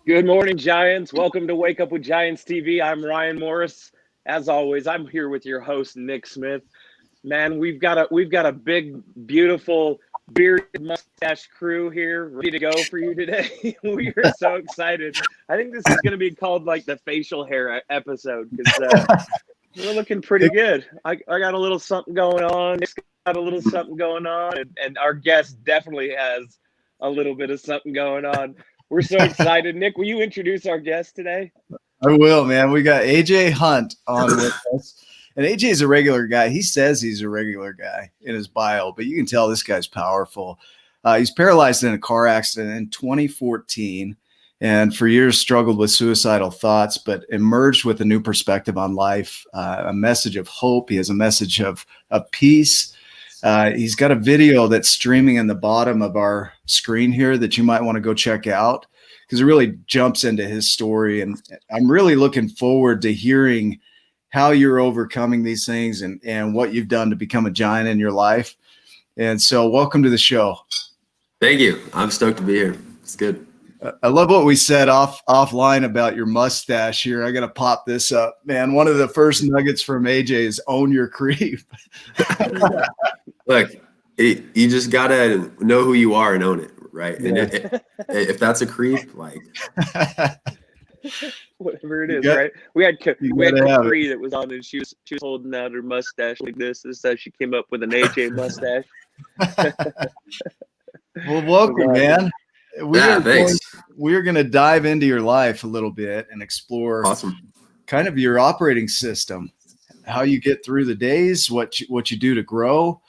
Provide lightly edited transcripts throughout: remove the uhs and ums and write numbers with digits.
Good morning, Giants. Welcome to Wake Up with Giants TV. I'm Ryan Morris. As always, I'm here with your host, Nick Smith. Man, we've got a big, beautiful bearded mustache crew here ready to go for you today. We are so excited. I think this is going to be called like the facial hair episode because we're looking pretty good. I got a little something going on. Nick's got a little something going on, and our guest definitely has a little bit of something going on. We're so excited. Nick, will you introduce our guest today? I will, man. We got AJ Hunt on with us. And AJ is a regular guy. He says he's a regular guy in his bio, but you can tell this guy's powerful. He's paralyzed in a car accident in 2014 and for years struggled with suicidal thoughts, but emerged with a new perspective on life, a message of hope. He has a message of peace. He's got a video that's streaming in the bottom of our screen here that you might want to go check out because it really jumps into his story. And I'm really looking forward to hearing how you're overcoming these things and what you've done to become a giant in your life. And so welcome to the show. Thank you. I'm stoked to be here. It's good. I love what we said offline about your mustache here. I got to pop this up, man. One of the first nuggets from AJ is own your creep. Look, you just got to know who you are and own it, right? Yeah. And if that's a creep, like whatever it is, right? We had Capri that was on, and she was holding out her mustache like this. This is how she came up with an AJ mustache. Well, welcome, man. Thanks. We're going to dive into your life a little bit and explore kind of your operating system, how you get through the days, what you do to grow.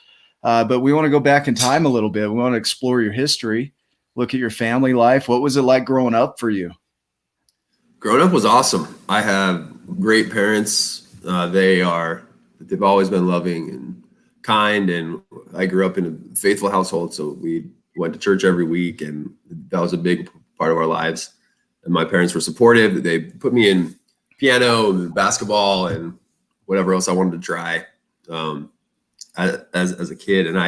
But we want to go back in time a little bit. We want to explore your history, look at your family life. What was it like growing up for you? Growing up was awesome. I have great parents. They've always been loving and kind. And I grew up in a faithful household. So we went to church every week, and that was a big part of our lives. And my parents were supportive. They put me in piano and basketball and whatever else I wanted to try as a kid. And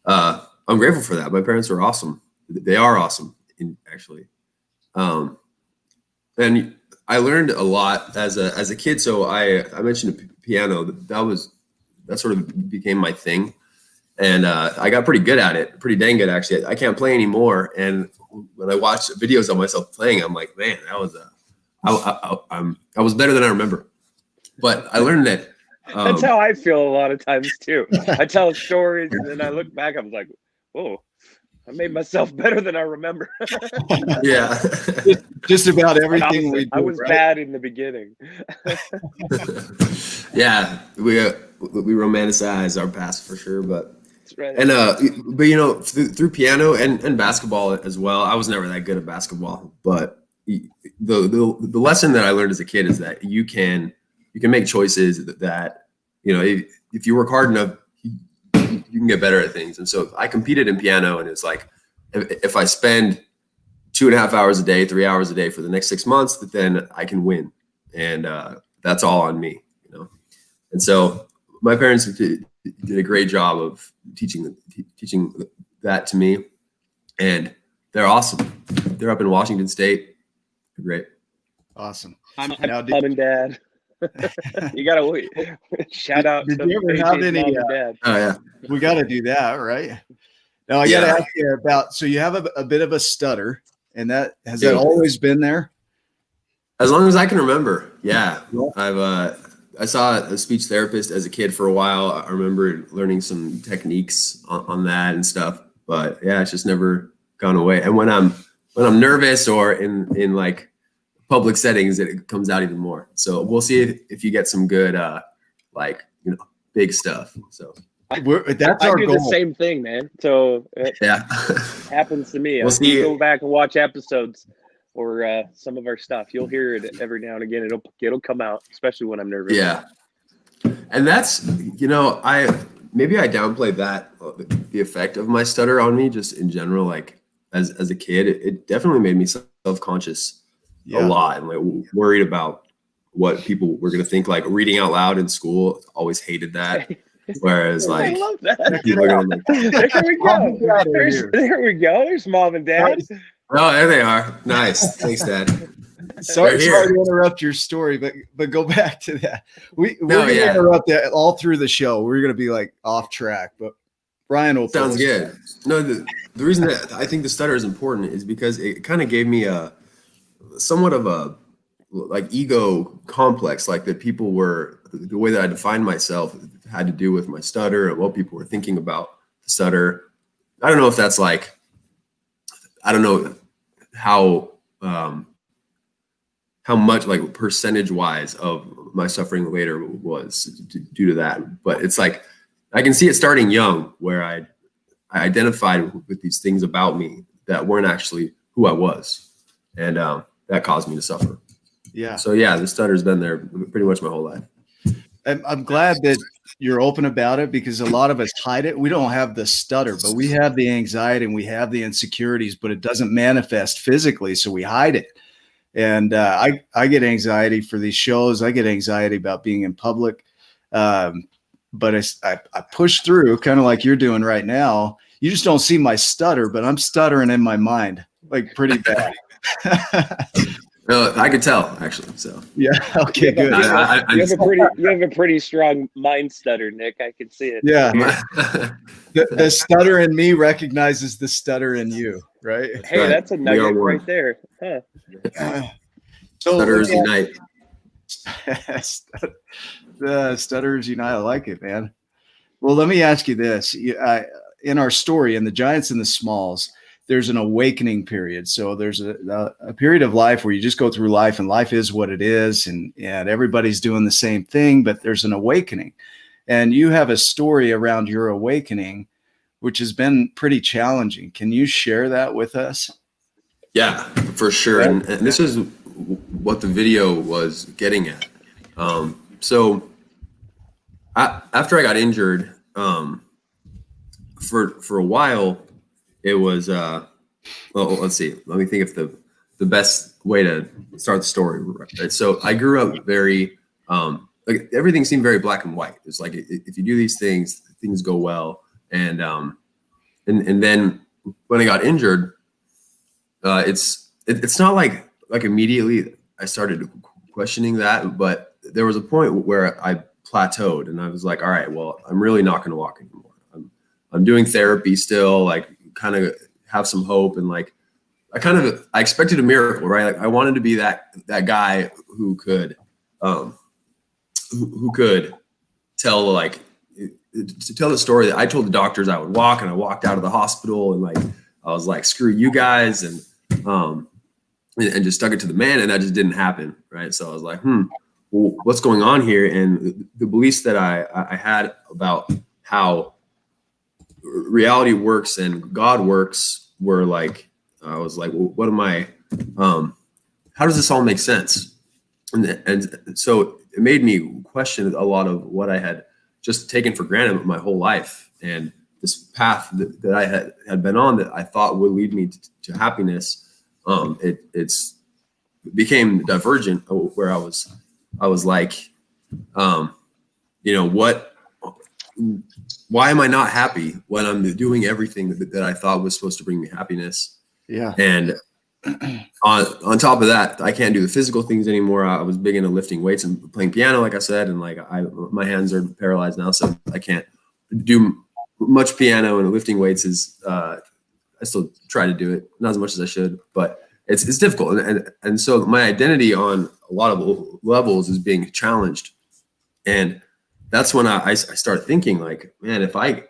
I'm grateful for that. My parents were awesome. They are awesome, actually. And I learned a lot as a kid. So I mentioned piano. That sort of became my thing. And I got pretty good at it, pretty dang good, actually. I can't play anymore. And when I watch videos of myself playing, I'm like, man, that was I was better than I remember. But I learned that. That's how I feel a lot of times too. I tell stories and then I look back, I'm like, whoa, I made myself better than I remember. Yeah. Just about everything we do. I was bad in the beginning. Yeah, we romanticize our past for sure, but that's right. And but you know, through piano and basketball as well. I was never that good at basketball, but the lesson that I learned as a kid is that you can make choices that you know, if you work hard enough, you can get better at things. And so I competed in piano, and it's like if I spend 2.5 hours a day, 3 hours a day for the next 6 months, then I can win. And that's all on me, you know? And so my parents did a great job of teaching that to me, and they're awesome. They're up in Washington State. They're great. Awesome. I'm mom and dad. You gotta wait. Shout out. Did you ever have any? Dad. Oh yeah, we got to do that, right? Now I got to ask you about. So you have a bit of a stutter, and that always been there? As long as I can remember. Yeah. I saw a speech therapist as a kid for a while. I remember learning some techniques on that and stuff. But yeah, it's just never gone away. And when I'm nervous or in like public settings, it comes out even more. So we'll see if you get some good big stuff. So that's our goal. I do the same thing, man. So yeah, happens to me. We'll see. Go back and watch episodes or some of our stuff. You'll hear it every now and again. It'll come out, especially when I'm nervous. Yeah, and that's I downplayed that the effect of my stutter on me just in general. Like as a kid, it definitely made me self-conscious a lot and like worried about what people were going to think. Like reading out loud in school, always hated that. Whereas like, I love that. people are gonna There we go. There we go. There's mom and dad. Oh, there they are. Nice. Thanks, Dad. Sorry to interrupt your story, but go back to that. We're going to interrupt that all through the show. We're going to be like off track, but Brian will. Sounds good. No, the reason that I think the stutter is important is because it kind of gave me somewhat of a like ego complex, like that people were, the way that I defined myself had to do with my stutter and what people were thinking about the stutter. I don't know if that's like, I don't know how much like percentage wise of my suffering later was due to that, but it's like I can see it starting young, where I identified with these things about me that weren't actually who I was, and that caused me to suffer. Yeah. So yeah, the stutter's been there pretty much my whole life. I'm glad that you're open about it, because a lot of us hide it. We don't have the stutter, but we have the anxiety and we have the insecurities, but it doesn't manifest physically, so we hide it. And I get anxiety for these shows. I get anxiety about being in public. But I push through, kind of like you're doing right now. You just don't see my stutter, but I'm stuttering in my mind, like pretty bad. I could tell, actually. So yeah, okay, good. You have a pretty strong mind stutter, Nick. I can see it. Yeah, the stutter in me recognizes the stutter in you, right? Hey, that's a nugget right there. Huh. So stutters unite. Stutters unite. I like it, man. Well, let me ask you this: in our story, in the Giants and the Smalls, there's an awakening period. So there's a period of life where you just go through life, and life is what it is, and everybody's doing the same thing, but there's an awakening. And you have a story around your awakening, which has been pretty challenging. Can you share that with us? Yeah, for sure. And this is what the video was getting at. So after I got injured, for a while, it was, well, let's see. Let me think of the best way to start the story. Right? So I grew up very, like everything seemed very black and white. It's like, if you do these things, things go well. And then when I got injured, it's not like immediately I started questioning that, but there was a point where I plateaued and I was like, all right, well, I'm really not going to walk anymore. I'm doing therapy still, like kind of have some hope. And like, I expected a miracle, right? Like I wanted to be that guy who could tell, like, to tell the story that I told the doctors I would walk, and I walked out of the hospital and like, I was like, screw you guys. And just stuck it to the man, and that just didn't happen. Right. So I was like, well, what's going on here? And the beliefs that I had about how reality works and God works were like, I was like, well, what am I, how does this all make sense? And so it made me question a lot of what I had just taken for granted my whole life. And this path that I had been on that I thought would lead me to happiness, it became divergent, where I was like, why am I not happy when I'm doing everything that I thought was supposed to bring me happiness? Yeah. And on top of that, I can't do the physical things anymore. I was big into lifting weights and playing piano, like I said, and like my hands are paralyzed now, so I can't do much piano, and lifting weights is I still try to do it, not as much as I should, but it's difficult. And so my identity on a lot of levels is being challenged. And that's when I start thinking like, man, if I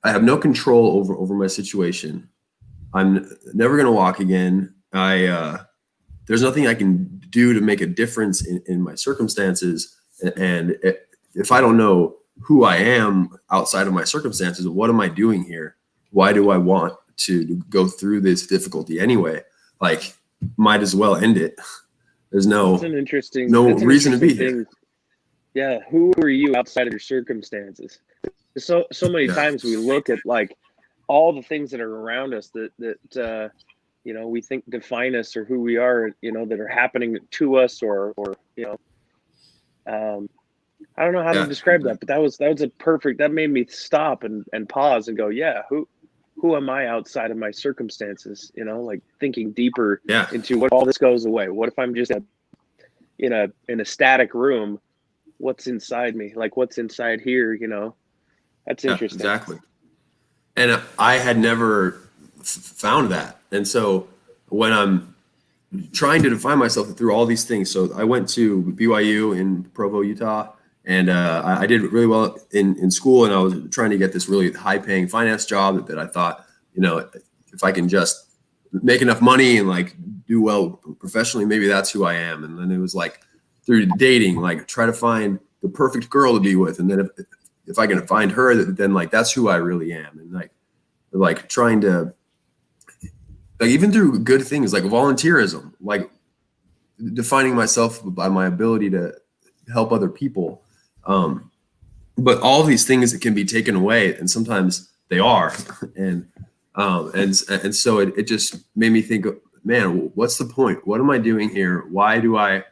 have no control over my situation, I'm never going to walk again. There's nothing I can do to make a difference in my circumstances. And if I don't know who I am outside of my circumstances, what am I doing here? Why do I want to go through this difficulty anyway? Like, might as well end it. There's no reason to be here. Yeah, who are you outside of your circumstances? So many times we look at like all the things that are around us that we think define us or who we are, that are happening to us or I don't know how to describe that, but that was a perfect, that made me stop and pause and go, yeah, who who am I outside of my circumstances? You know, like thinking deeper Yeah. into what all this goes away. What if I'm just in a static room? What's inside me? Like what's inside here? You know, that's interesting. Exactly. And I had never found that. And so when I'm trying to define myself through all these things, so I went to BYU in Provo, Utah, and I did really well in school, and I was trying to get this really high-paying finance job that I thought, you know, if I can just make enough money and like do well professionally, maybe that's who I am. And then it was like through dating, like try to find the perfect girl to be with, and then if I can find her, then like that's who I really am. And like trying to, like even through good things like volunteerism, like defining myself by my ability to help other people. But all of these things that can be taken away, and sometimes they are. And so it just made me think, man, what's the point? What am I doing here? Why do I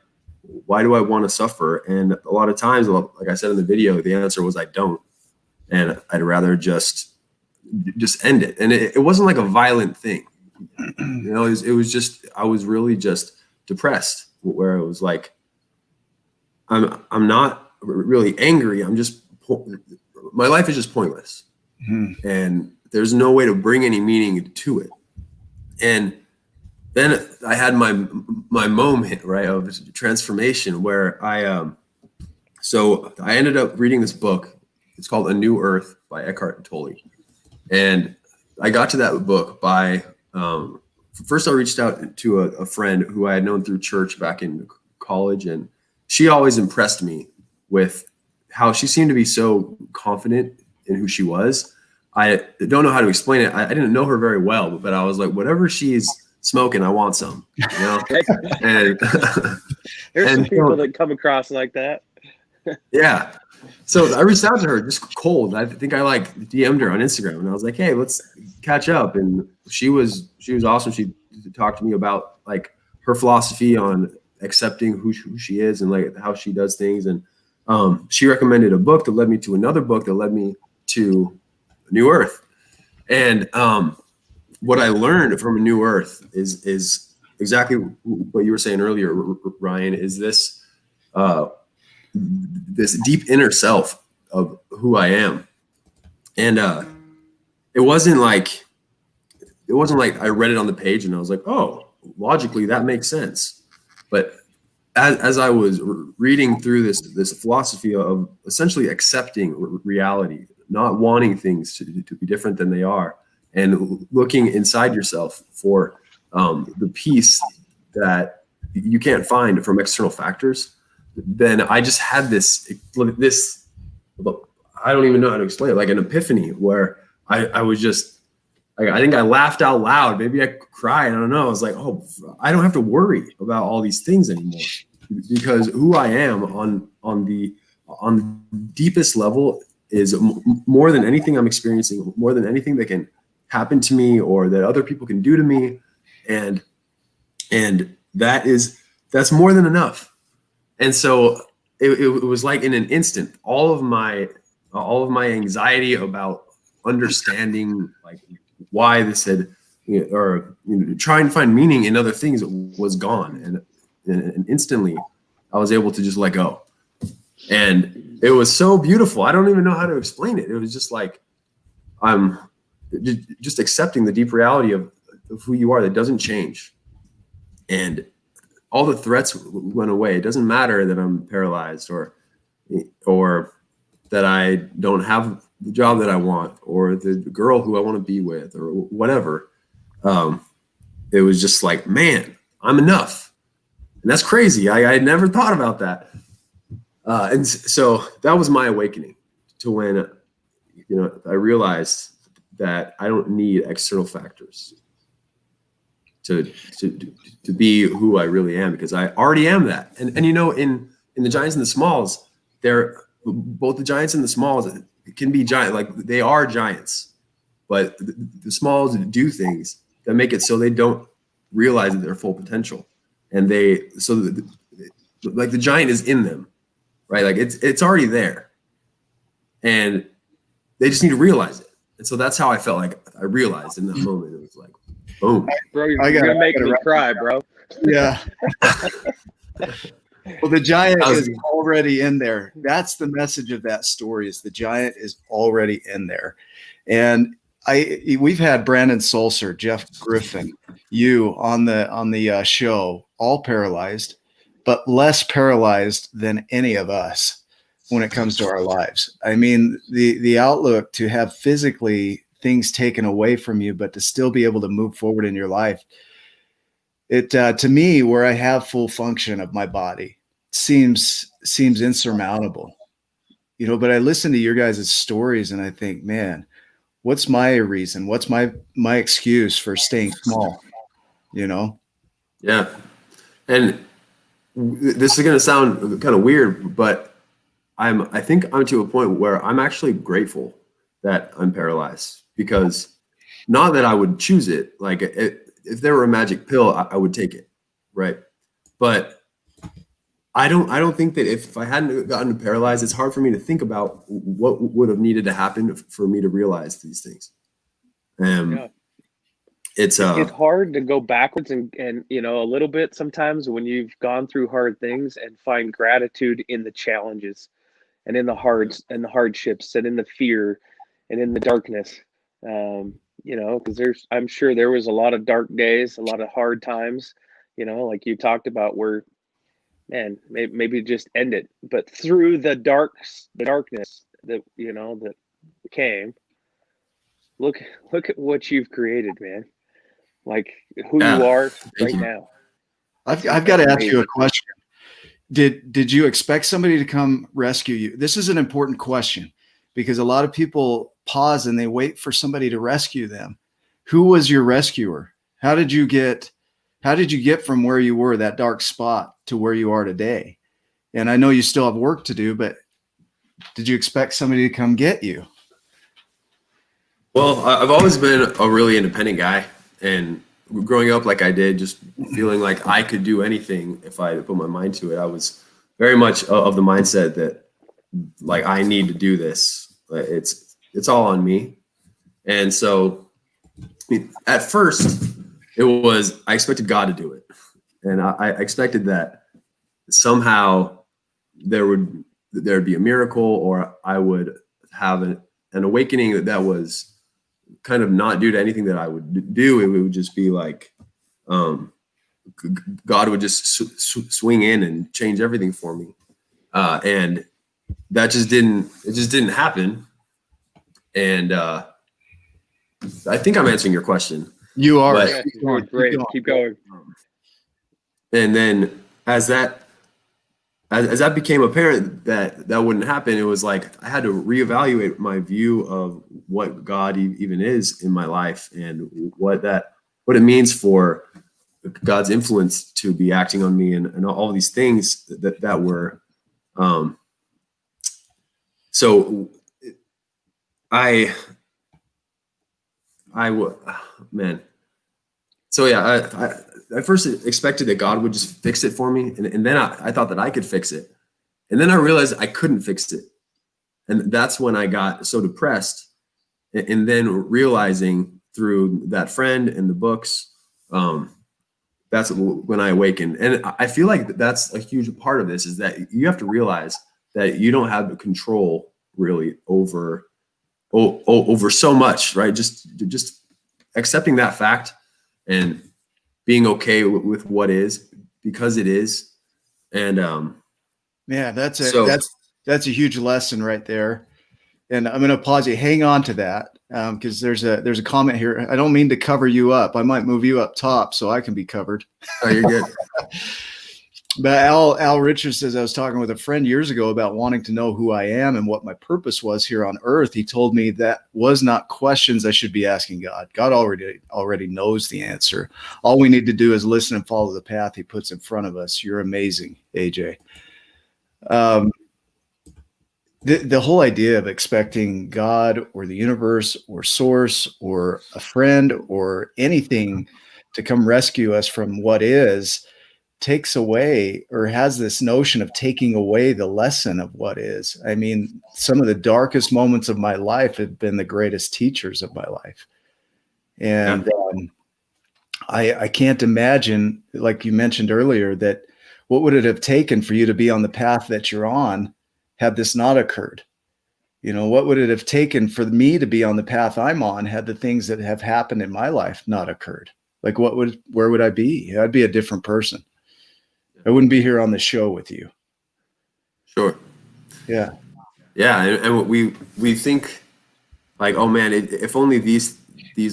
want to suffer? And a lot of times, like I said in the video, the answer was I don't. And I'd rather just end it. And it wasn't like a violent thing. You know, it was just, I was really just depressed, where it was like, I'm not really angry. I'm just, my life is just pointless. Mm-hmm. And there's no way to bring any meaning to it. And then I had my moment, right, of transformation, where so I ended up reading this book. It's called A New Earth by Eckhart Tolle. And I got to that book by, first I reached out to a friend who I had known through church back in college. And she always impressed me with how she seemed to be so confident in who she was. I don't know how to explain it. I didn't know her very well, but I was like, whatever she's smoking, I want some, you know? And there's some people that come across like that. Yeah. So I reached out to her just cold. I think I like DM'd her on Instagram, and I was like, hey, let's catch up. And she was awesome. She talked to me about like her philosophy on accepting who she is and like how she does things. And she recommended a book that led me to another book that led me to New Earth. And what I learned from A New Earth is exactly what you were saying earlier, Ryan, is this deep inner self of who I am. And it wasn't like I read it on the page and I was like, oh, logically that makes sense. But as I was reading through this philosophy of essentially accepting reality, not wanting things to be different than they are, and looking inside yourself for the peace that you can't find from external factors, then I just had this, I don't even know how to explain it, like an epiphany where I was just, like, I think I laughed out loud. Maybe I cried. I don't know. I was like, oh, I don't have to worry about all these things anymore, because who I am on the deepest level is more than anything I'm experiencing, more than anything that can happen to me or that other people can do to me. And that's more than enough. And so it was like in an instant, all of my anxiety about understanding like why this had, trying to find meaning in other things was gone. And instantly I was able to just let go. And it was so beautiful. I don't even know how to explain it. It was just like, I'm just accepting the deep reality of who you are that doesn't change. And all the threats went away. It doesn't matter that I'm paralyzed or that I don't have the job that I want or the girl who I want to be with or whatever. It was just like, man, I'm enough. And that's crazy. I had never thought about that. And so that was my awakening to when, I realized that I don't need external factors to be who I really am, because I already am that. And in the giants and the smalls, both the giants and the smalls can be giant, like they are giants, but the smalls do things that make it so they don't realize their full potential. And like the giant is in them, right? Like it's already there, and they just need to realize it. And so that's how I felt. Like I realized in that moment, it was like, boom. Bro, you're gonna make me cry, bro. Yeah. Well, the giant is already in there. That's the message of that story, is the giant is already in there. And we've had Brandon Solser, Jeff Griffin, you on the show, all paralyzed, but less paralyzed than any of us when it comes to our lives. I mean, the outlook to have physically things taken away from you, but to still be able to move forward in your life. It to me, where I have full function of my body, seems insurmountable, but I listen to your guys' stories and I think, man, what's my reason? What's my excuse for staying small? Yeah. And this is going to sound kind of weird, but I think I'm to a point where I'm actually grateful that I'm paralyzed, because not that I would choose it. Like if there were a magic pill, I would take it. Right. But I don't think that if I hadn't gotten paralyzed, it's hard for me to think about what would have needed to happen for me to realize these things. Yeah. It's hard to go backwards and a little bit sometimes when you've gone through hard things, and find gratitude in the challenges and in the hardships and in the fear and in the darkness. Because I'm sure there was a lot of dark days, a lot of hard times, like you talked about, where, man, maybe just end it. But through the darkness that came, look at what you've created, man. Like who you are right now. I've got to ask you a question. Did you expect somebody to come rescue you? This is an important question, because a lot of people pause and they wait for somebody to rescue them. Who was your rescuer? How did you get from where you were, that dark spot, to where you are today? And I know you still have work to do, but did you expect somebody to come get you? Well, I've always been a really independent guy, and growing up like I did, just feeling like I could do anything if I put my mind to it. I was very much of the mindset that, like, I need to do this. It's all on me. And so at first I expected God to do it. And I expected that somehow there'd be a miracle, or I would have an awakening that was kind of not due to anything that I would do. It would just be like, God would just swing in and change everything for me. And that just didn't happen. And I think I'm answering your question. You are. But, yeah, great. Keep going. And then as that became apparent that wouldn't happen, it was like I had to reevaluate my view of what God even is in my life, and what it means for God's influence to be acting on me, and all these things that were. So I man. So yeah, I first expected that God would just fix it for me. And then I thought that I could fix it. And then I realized I couldn't fix it. And that's when I got so depressed. And then realizing through that friend and the books, that's when I awakened. And I feel like that's a huge part of this, is that you have to realize that you don't have the control really over so much, right? Just accepting that fact and being okay with what is, because it is. And yeah, that's a huge lesson right there. And I'm going to pause you. Hang on to that, because there's a comment here. I don't mean to cover you up. I might move you up top so I can be covered. Oh, you're good. But Al Richards says, I was talking with a friend years ago about wanting to know who I am and what my purpose was here on earth. He told me that was not questions I should be asking God. God already knows the answer. All we need to do is listen and follow the path he puts in front of us. You're amazing, AJ. The whole idea of expecting God or the universe or source or a friend or anything to come rescue us from what is, takes away or has this notion of taking away the lesson of what is. I mean, some of the darkest moments of my life have been the greatest teachers of my life. And I can't imagine, like you mentioned earlier, that what would it have taken for you to be on the path that you're on had this not occurred? You know, what would it have taken for me to be on the path I'm on had the things that have happened in my life not occurred? Like where would I be? I'd be a different person. I wouldn't be here on the show with you. Sure. Yeah. Yeah. And we think like, oh man, if only these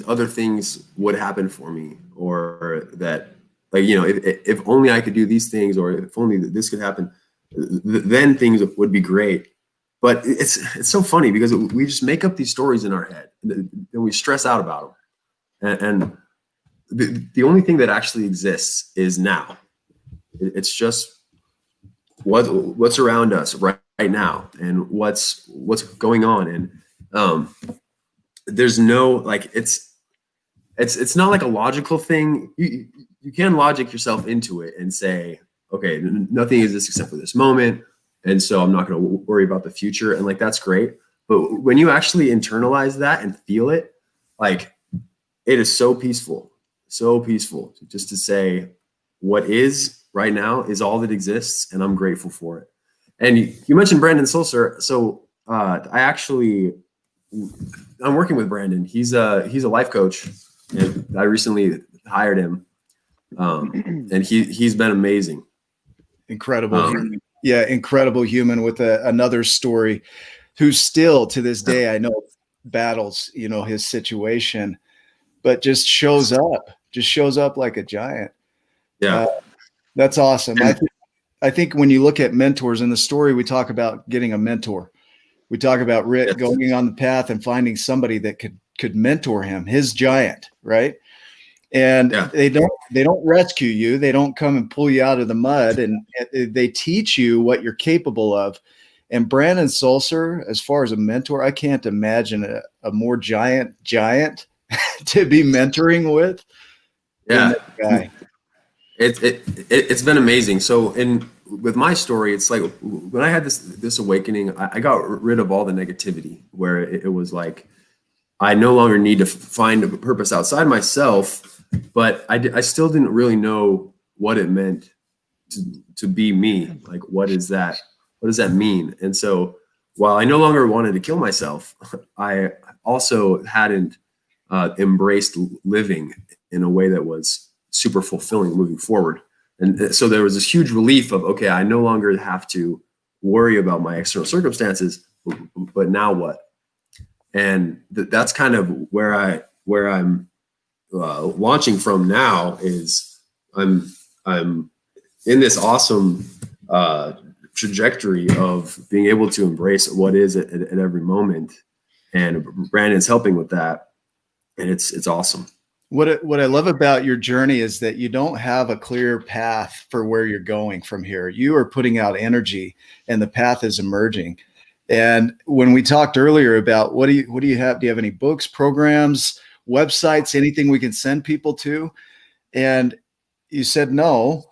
other things would happen for me, or that, like, you know, if only I could do these things, or if only this could happen, then things would be great. But it's so funny because we just make up these stories in our head and we stress out about them. And the only thing that actually exists is now. It's just what's around us right now and what's going on. And there's no, like, it's not like a logical thing. You can logic yourself into it and say, okay, nothing exists except for this moment, and so I'm not going to worry about the future. And like, that's great. But when you actually internalize that and feel it, like, it is so peaceful just to say what is right now is all that exists, and I'm grateful for it. And you mentioned Brandon Sulzer. So I'm working with Brandon. He's a life coach, and I recently hired him. And he's been amazing. Incredible. Incredible human with another story, who still to this day, I know, battles, you know, his situation, but just shows up like a giant. Yeah. That's awesome. I think when you look at mentors in the story, we talk about getting a mentor. We talk about Rick going on the path and finding somebody that could mentor him, his giant, right? And they don't rescue you. They don't come and pull you out of the mud, and they teach you what you're capable of. And Brandon Sulzer, as far as a mentor, I can't imagine a more giant to be mentoring with. Yeah. That guy. It's been amazing. So with my story, it's like when I had this awakening, I got rid of all the negativity, where it was like, I no longer need to find a purpose outside myself, but I still didn't really know what it meant to be me. Like, what is that? What does that mean? And so while I no longer wanted to kill myself, I also hadn't embraced living in a way that was super fulfilling moving forward. And so there was this huge relief of, okay, I no longer have to worry about my external circumstances, but now what? And that's kind of where I'm launching from now. Is I'm in this awesome trajectory of being able to embrace what is at every moment, and Brandon's helping with that, and it's awesome. What I love about your journey is that you don't have a clear path for where you're going from here. You are putting out energy, and the path is emerging. And when we talked earlier about what do you have? Do you have any books, programs, websites, anything we can send people to? And you said no,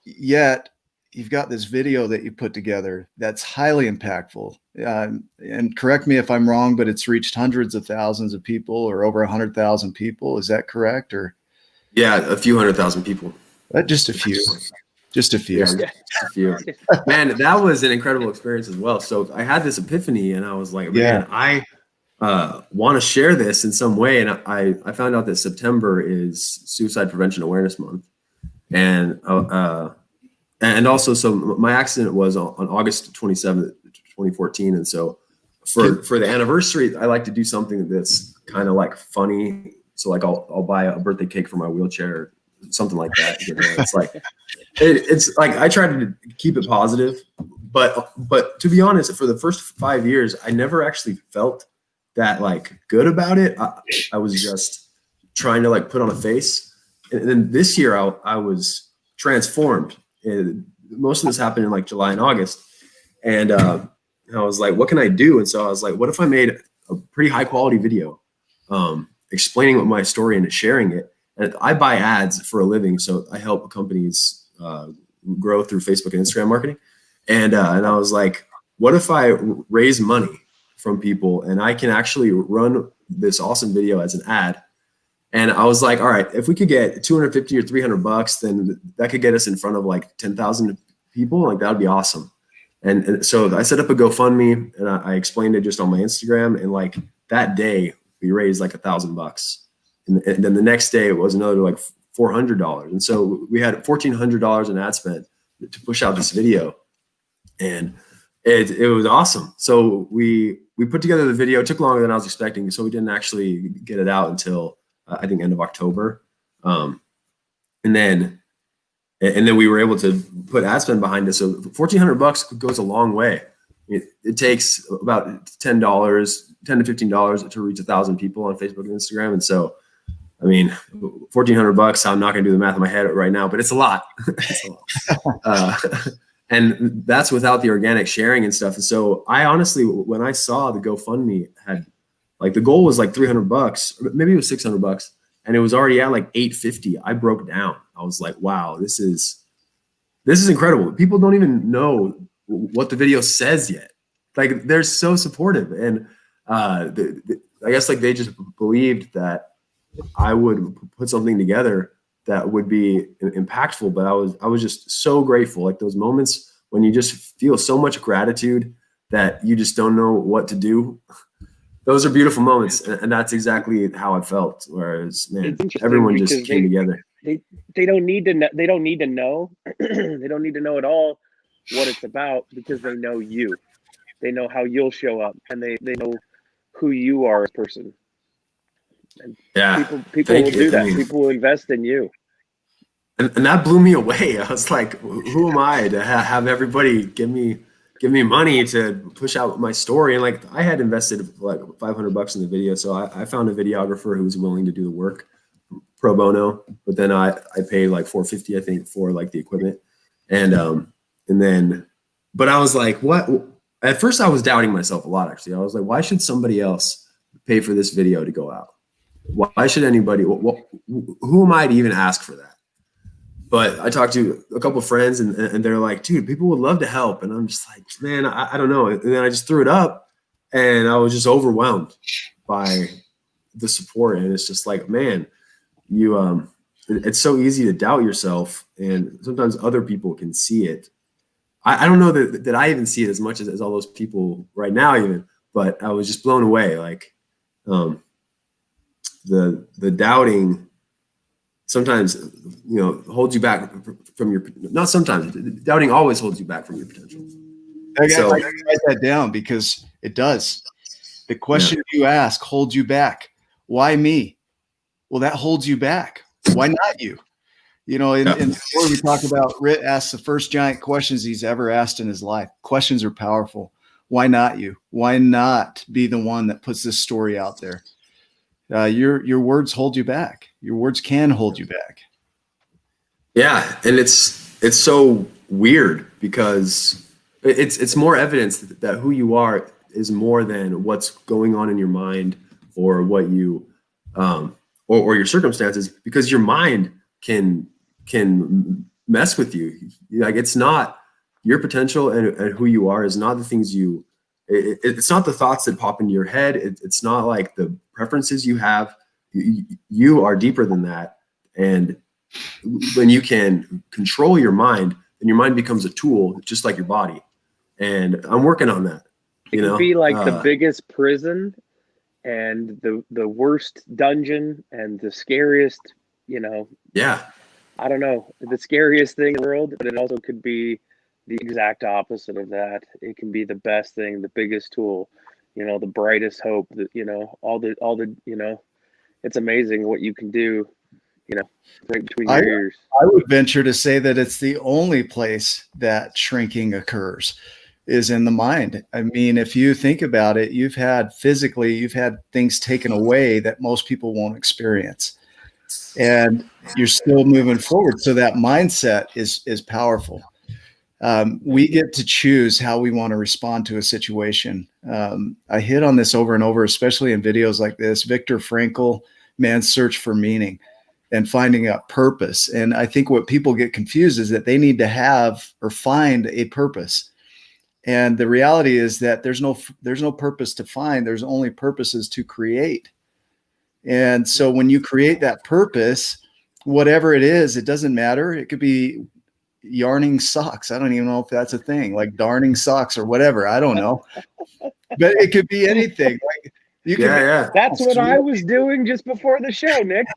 yet you've got this video that you put together that's highly impactful. And correct me if I'm wrong, but it's reached hundreds of thousands of people, or over 100,000 people. Is that correct? Or yeah, a few 100,000 people. Just a few. Just a few. Yeah, just a few. Man, that was an incredible experience as well. So I had this epiphany, and I was like, man, I want to share this in some way. And I found out that September is Suicide Prevention Awareness Month. And also, so my accident was on August 27th, 2014. And so for the anniversary, I like to do something that's kind of like funny. So like I'll buy a birthday cake for my wheelchair, something like that. You know, it's like I try to keep it positive, but to be honest, for the first 5 years, I never actually felt that like good about it. I was just trying to like put on a face. And then this year I was transformed. And most of this happened in like July and August. And I was like, what can I do? And so I was like, what if I made a pretty high quality video explaining my story and sharing it? And I buy ads for a living. So I help companies grow through Facebook and Instagram marketing. And I was like, what if I raise money from people and I can actually run this awesome video as an ad? And I was like, all right, if we could get 250 or $300, then that could get us in front of like 10,000 people. Like that would be awesome. And so I set up a GoFundMe and I explained it just on my Instagram. And like that day we raised like $1,000. And then the next day it was another like $400. And so we had $1,400 in ad spend to push out this video. And it was awesome. So we put together the video. It took longer than I was expecting. So we didn't actually get it out until I think end of October. And then we were able to put ad spend behind it. So $1,400 goes a long way. It takes about $10 to $15 to reach 1,000 people on Facebook and Instagram. And so, I mean, $1,400, I'm not going to do the math in my head right now, but it's a lot. It's a lot. And that's without the organic sharing and stuff. And so I honestly, when I saw the GoFundMe had like, the goal was like $300, maybe it was $600, and it was already at like $850. I broke down. I was like, wow, this is incredible. People don't even know what the video says yet. Like they're so supportive. And I guess like they just believed that I would put something together that would be impactful. But I was just so grateful. Like those moments when you just feel so much gratitude that you just don't know what to do. Those are beautiful moments. And that's exactly how I felt. Whereas, man, everyone just came together. They don't need to know. They don't need to know. They don't need to know at all what it's about because they know you. They know how you'll show up, and they know who you are as a person. And yeah, people will do that. I mean, people will invest in you. And that blew me away. I was like, who am I to have everybody give me money to push out my story? And like, I had invested like $500 in the video. So I found a videographer who was willing to do the work pro bono, but then I paid like $450, I think, for like the equipment. And then, but I was like, what? At first I was doubting myself a lot, actually. I was like, why should somebody else pay for this video to go out? Why should anybody, who am I to even ask for that? But I talked to a couple of friends and they're like, dude, people would love to help. And I'm just like, man, I don't know. And then I just threw it up and I was just overwhelmed by the support. And it's just like, man, it's so easy to doubt yourself. And sometimes other people can see it. I don't know that I even see it as much as all those people right now even, but I was just blown away. Like the doubting sometimes, holds you back from your, not sometimes, doubting always holds you back from your potential. I got to write that down because it does. The question you ask holds you back. Why me? Well, that holds you back. Why not you? In the story we talk about, Rit asks the first giant questions he's ever asked in his life. Questions are powerful. Why not you? Why not be the one that puts this story out there? Your words hold you back. Your words can hold you back. Yeah, and it's so weird because it's more evidence that who you are is more than what's going on in your mind or what you or your circumstances, because your mind can mess with you. Like it's not your potential and who you are is not the things it's not the thoughts that pop into your head. It's not like the preferences you have. You are deeper than that. And when you can control your mind, then your mind becomes a tool, just like your body. And I'm working on that. It can be like the biggest prison and the worst dungeon and the scariest, Yeah. I don't know, the scariest thing in the world, but it also could be the exact opposite of that. It can be the best thing, the biggest tool, the brightest hope, all the, it's amazing what you can do, right between your ears. I would venture to say that it's the only place that shrinking occurs is in the mind. I mean, if you think about it, you've had things taken away that most people won't experience. And you're still moving forward. So that mindset is powerful. We get to choose how we want to respond to a situation. I hit on this over and over, especially in videos like this. Viktor Frankl, Man's Search for Meaning. and finding a purpose. And I think what people get confused is that they need to have or find a purpose. And the reality is that there's no purpose to find. There's only purposes to create. And so when you create that purpose, whatever it is, it doesn't matter. It could be yarning socks. I don't even know if that's a thing, like darning socks or whatever. I don't know. But it could be anything. Like you can, That's what I was doing just before the show, Nick.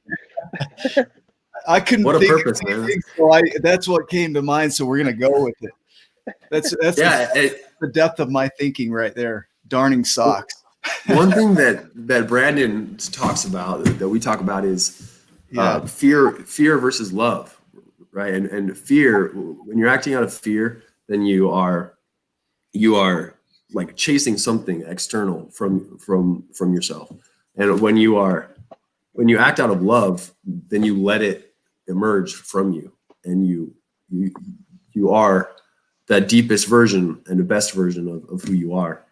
I couldn't What a think purpose, of man. anything, so that's what came to mind. So we're gonna go with it. That's the depth of my thinking right there. Darning socks. One thing that Brandon talks about, that we talk about, is fear versus love, right? And fear, when you're acting out of fear, then you are like chasing something external from yourself. And when you act out of love, then you let it emerge from you, and you are that deepest version and the best version of who you are.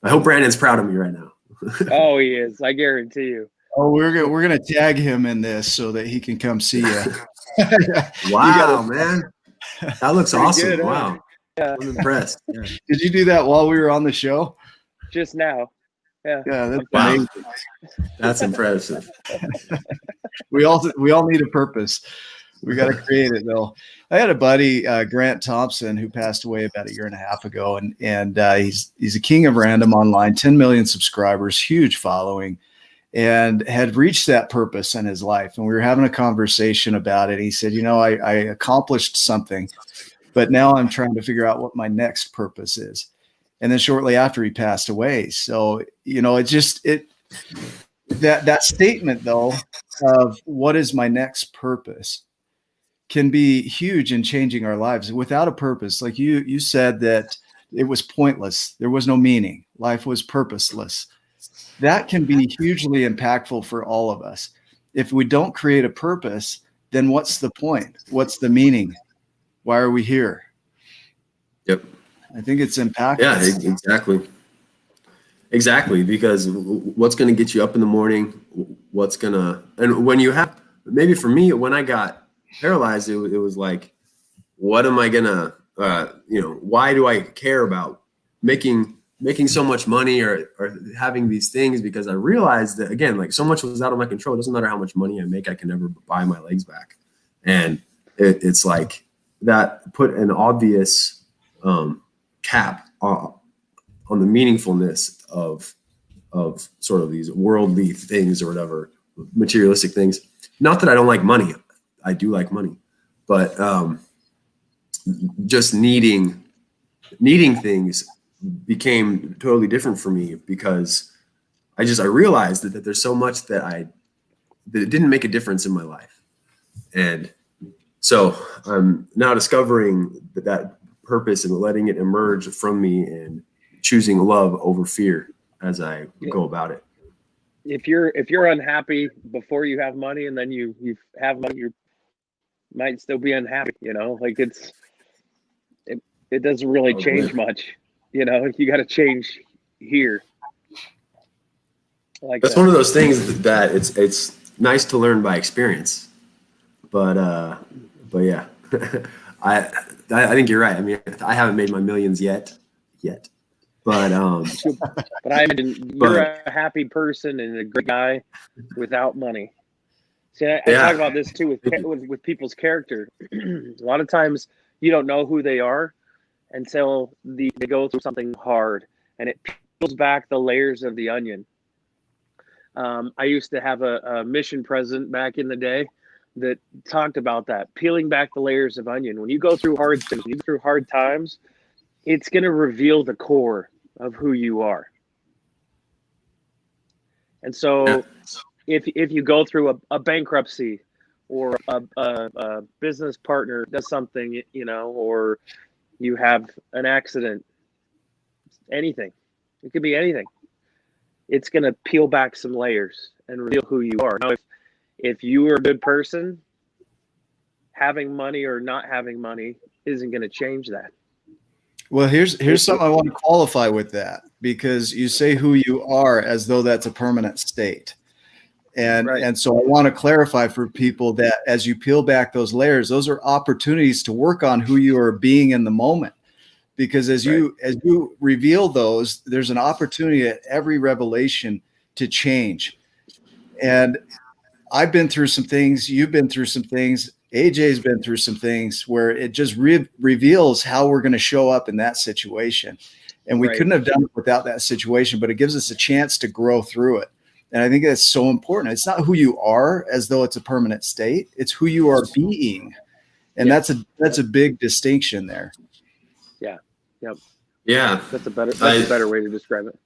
I hope Brandon's proud of me right now. Oh, he is. I guarantee you. Oh, we're gonna tag him in this so that he can come see you. Wow, man, that looks awesome. Good, huh? Wow, Yeah. I'm impressed. Yeah. Did you do that while we were on the show? Just now. Yeah. Yeah, that's Wow. amazing. That's impressive. We all need a purpose. We got to create it though. I had a buddy, Grant Thompson, who passed away about 1.5 years ago, and he's a king of random online, 10 million subscribers, huge following, and had reached that purpose in his life. And we were having a conversation about it. He said, I accomplished something, but now I'm trying to figure out what my next purpose is. And then shortly after, he passed away. So, that statement though of what is my next purpose can be huge in changing our lives. Without a purpose, like you said, that it was pointless. There was no meaning. Life was purposeless. That can be hugely impactful for all of us. If we don't create a purpose, then what's the point? What's the meaning? Why are we here? Yep. I think it's impactful. Yeah, exactly. Because what's going to get you up in the morning? And when you have, maybe for me, when I got paralyzed, it was like, what am I gonna why do I care about making so much money or having these things? Because I realized that, again, like, so much was out of my control. It doesn't matter how much money I make, I can never buy my legs back. And it's like that put an obvious cap on the meaningfulness of sort of these worldly things or whatever, materialistic things. Not that I don't like money. I do like money, but just needing things became totally different for me, because I realized that there's so much that it didn't make a difference in my life. And so I'm now discovering that purpose and letting it emerge from me and choosing love over fear as I go about it. If you're unhappy before you have money, and then you have money, you might still be unhappy, like it doesn't really change much, you got to change here. Like that's one of those things that it's nice to learn by experience, but yeah. I think you're right. I mean, I haven't made my millions yet, but but I imagine you're a happy person and a great guy without money. See, I talk about this too with people's character. A lot of times you don't know who they are until they go through something hard, and it peels back the layers of the onion. I used to have a mission president back in the day that talked about that, peeling back the layers of onion. When you go through hard things, when you go through hard times, it's going to reveal the core of who you are. And so if you go through a bankruptcy, or a business partner does something, or you have an accident, anything, it could be anything. It's going to peel back some layers and reveal who you are. Now, if you are a good person, having money or not having money isn't going to change that. Well, here's something I want to qualify with that, because you say who you are as though that's a permanent state. And so I want to clarify for people that as you peel back those layers, those are opportunities to work on who you are being in the moment. Because as you reveal those, there's an opportunity at every revelation to change. And I've been through some things, you've been through some things, AJ's been through some things where it just reveals how we're going to show up in that situation. And we couldn't have done it without that situation, but it gives us a chance to grow through it. And I think that's so important. It's not who you are as though it's a permanent state. It's who you are being. And that's a big distinction there. Yeah. Yep. Yeah. That's a better way to describe it.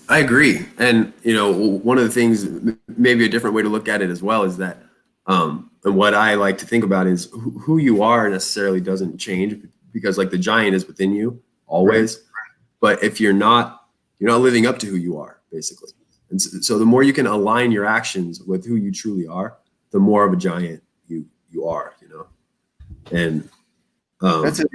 I agree. And, one of the things, maybe a different way to look at it as well, is that, and what I like to think about is who you are necessarily doesn't change, because like the giant is within you always. Right. But if you're not living up to who you are, basically. And so the more you can align your actions with who you truly are, the more of a giant you are, And that's a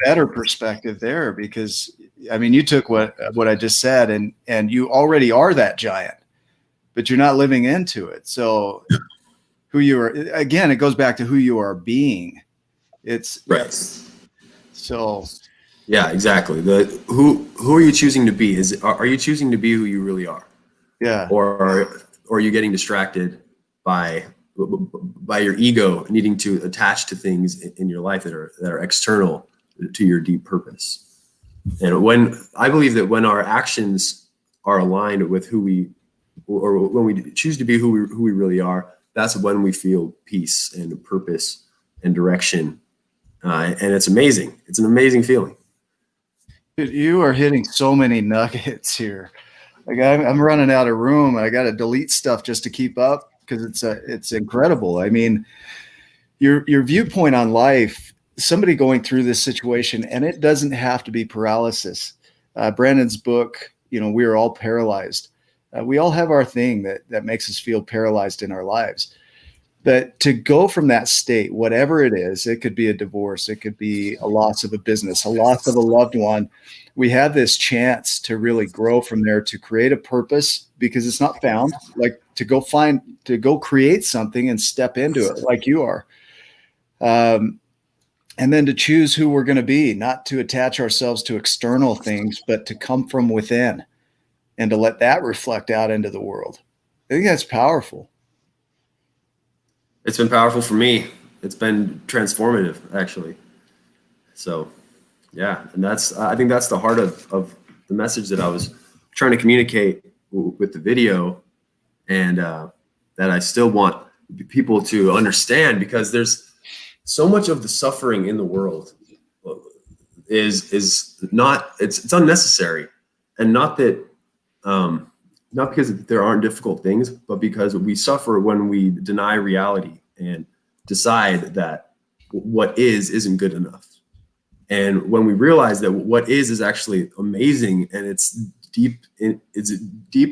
better perspective there, because I mean, you took what I just said and you already are that giant, but you're not living into it. So who you are, again, it goes back to who you are being. It's right. So yeah, exactly. Who are you choosing to be? Are you choosing to be who you really are? Yeah. Or are you getting distracted by your ego needing to attach to things in your life that are external to your deep purpose? And when our actions are aligned with when we choose to be who we really are, that's when we feel peace and purpose and direction. And it's amazing. It's an amazing feeling. You are hitting so many nuggets here. Like I'm running out of room. I got to delete stuff just to keep up, because it's incredible. I mean, your viewpoint on life, somebody going through this situation, and it doesn't have to be paralysis. Brandon's book, We Are All Paralyzed. We all have our thing that makes us feel paralyzed in our lives. But to go from that state, whatever it is, it could be a divorce, it could be a loss of a business, a loss of a loved one. We have this chance to really grow from there, to create a purpose, because it's not found, like to go create something and step into it like you are. And then to choose who we're going to be, not to attach ourselves to external things, but to come from within and to let that reflect out into the world. I think that's powerful. It's been powerful for me. It's been transformative, actually. So, yeah, and I think that's the heart of the message that I was trying to communicate with the video, and that I still want people to understand, because there's so much of the suffering in the world is not, it's unnecessary, and not because there aren't difficult things, but because we suffer when we deny reality and decide that what isn't good enough. And when we realize that what is actually amazing, and it's deep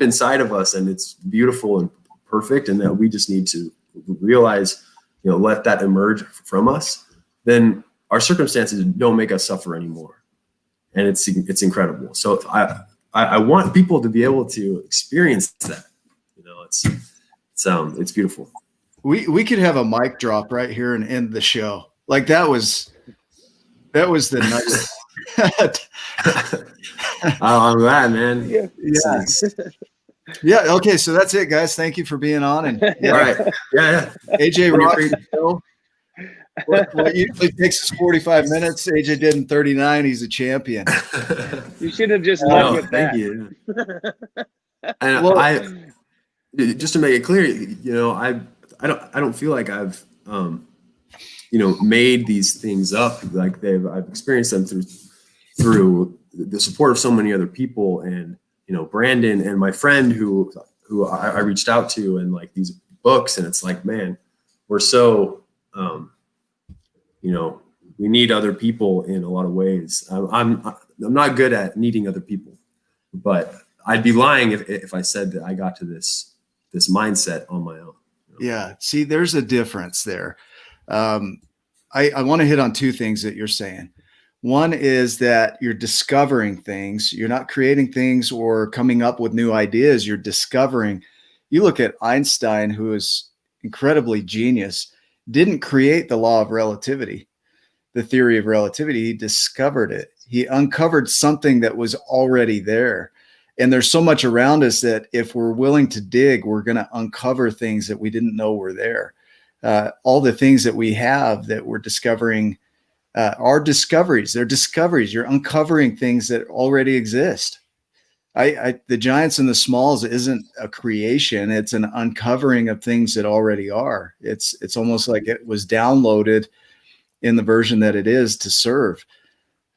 inside of us, and it's beautiful and perfect, and that we just need to realize, let that emerge from us, then our circumstances don't make us suffer anymore. And it's incredible. So I want people to be able to experience that. It's beautiful. We could have a mic drop right here and end the show. Like that was the nugget. I'm glad, man. Yeah. Okay. So that's it, guys. Thank you for being on. And all right. Yeah. AJ rocks the show. What usually takes us 45 minutes, AJ did in 39. He's a champion. You should have just led with that. Thank you. And just to make it clear, I don't feel like I've made these things up. Like I've experienced them through the support of so many other people, and Brandon and my friend who I reached out to, and like these books, and it's like, man, we're so we need other people in a lot of ways. I'm not good at needing other people, but I'd be lying if I said that I got to this mindset on my own. Yeah. See, there's a difference there. I want to hit on two things that you're saying. One is that you're discovering things. You're not creating things or coming up with new ideas. You're discovering. You look at Einstein, who is incredibly genius, didn't create the law of relativity, the theory of relativity. He discovered it. He uncovered something that was already there. And there's so much around us that if we're willing to dig, we're going to uncover things that we didn't know were there. All the things that we have that we're discovering are discoveries. They're discoveries. You're uncovering things that already exist. The giants and the smalls isn't a creation. It's an uncovering of things that already are. It's almost like it was downloaded in the version that it is to serve.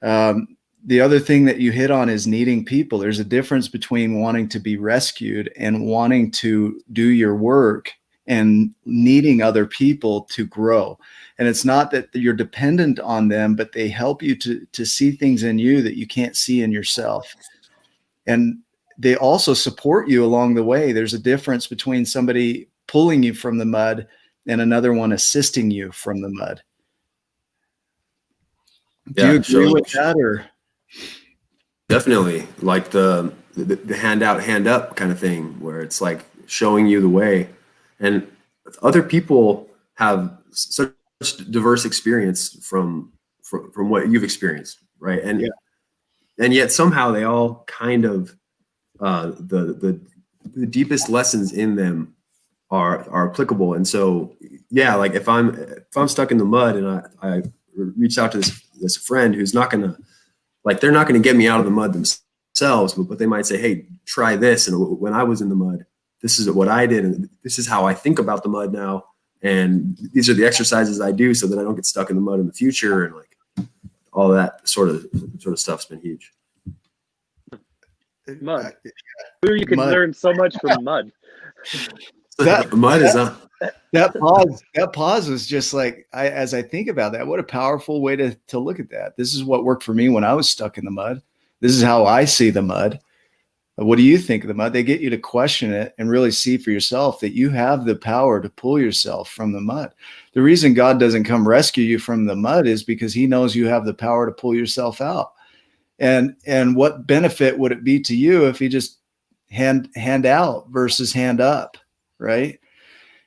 The other thing that you hit on is needing people. There's a difference between wanting to be rescued and wanting to do your work and needing other people to grow. And it's not that you're dependent on them, but they help you to see things in you that you can't see in yourself. And they also support you along the way. There's a difference between somebody pulling you from the mud and another one assisting you from the mud. Do you agree with that, or? Definitely, like the hand out, hand up kind of thing, where it's like showing you the way. And other people have such diverse experience from what you've experienced, right? And and yet somehow they all kind of the deepest lessons in them are applicable. And so like if I'm stuck in the mud and I reach out to this friend who's not gonna, like, they're not gonna get me out of the mud themselves, but they might say, hey, try this. And when I was in the mud, this is what I did, and this is how I think about the mud now. And these are the exercises I do so that I don't get stuck in the mud in the future. And like all that sort of stuff's been huge. Mud. You can learn so much from mud. Mud is that pause was just like, as I think about that, what a powerful way to look at that. This is what worked for me when I was stuck in the mud. This is how I see the mud. What do you think of the mud? They get you to question it and really see for yourself that you have the power to pull yourself from the mud. The reason God doesn't come rescue you from the mud is because he knows you have the power to pull yourself out. And what benefit would it be to you if he just hand out versus hand up, right?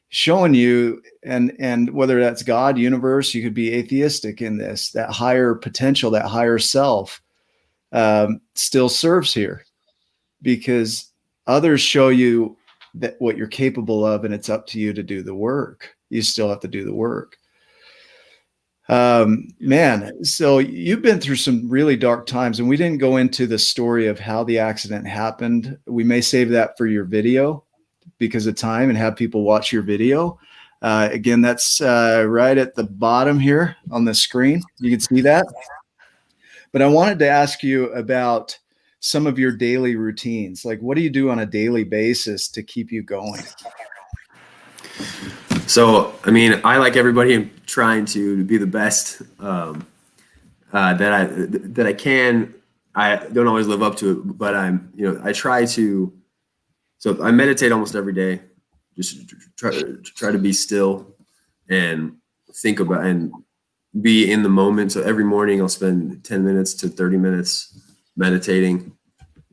Showing you, and whether that's God, universe, you could be atheistic in this, that higher potential, that higher self still serves here. Because others show you that what you're capable of, and it's up to you to do the work. You still have to do the work. Man, so you've been through some really dark times, and we didn't go into the story of how the accident happened. We may save that for your video because of time and have people watch your video. Again, that's right at the bottom here on the screen. You can see that. But I wanted to ask you about some of your daily routines. Like, what do you do on a daily basis to keep you going? So, I mean, I, like everybody, am trying to be the best that I can. I don't always live up to it, but I try to. So I meditate almost every day. Just try to be still and think about and be in the moment. So every morning I'll spend 10 minutes to 30 minutes meditating.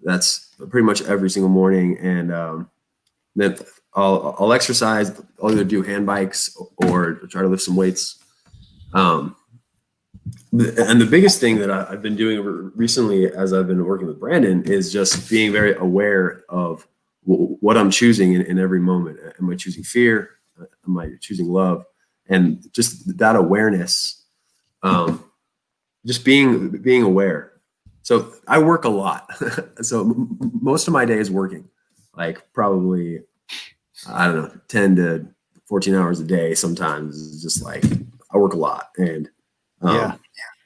That's pretty much every single morning. And then I'll exercise. I'll either do hand bikes or try to lift some weights. And the biggest thing that I've been doing recently, as I've been working with Brandon, is just being very aware of what I'm choosing in every moment. Am I choosing fear? Am I choosing love? And just that awareness, just being aware. So I work a lot. So most of my day is working, like probably, I don't know, 10 to 14 hours a day. Sometimes it's just like I work a lot. And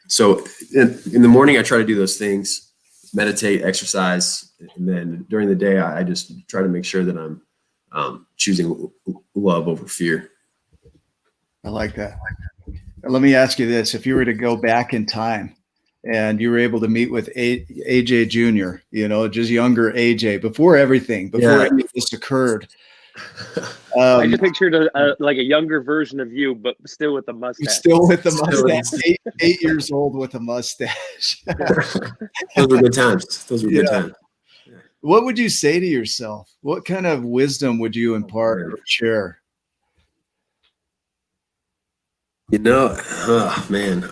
so in the morning, I try to do those things, meditate, exercise. And then during the day, I just try to make sure that I'm choosing love over fear. I like that. Let me ask you this. If you were to go back in time and you were able to meet with AJ Jr., just younger AJ, before everything, any of this occurred, I just pictured like a younger version of you, but still with the mustache. Still with the mustache. 8 years old with a mustache. Those were good times. Those were good times. What would you say to yourself? What kind of wisdom would you impart or share? You know, oh, man,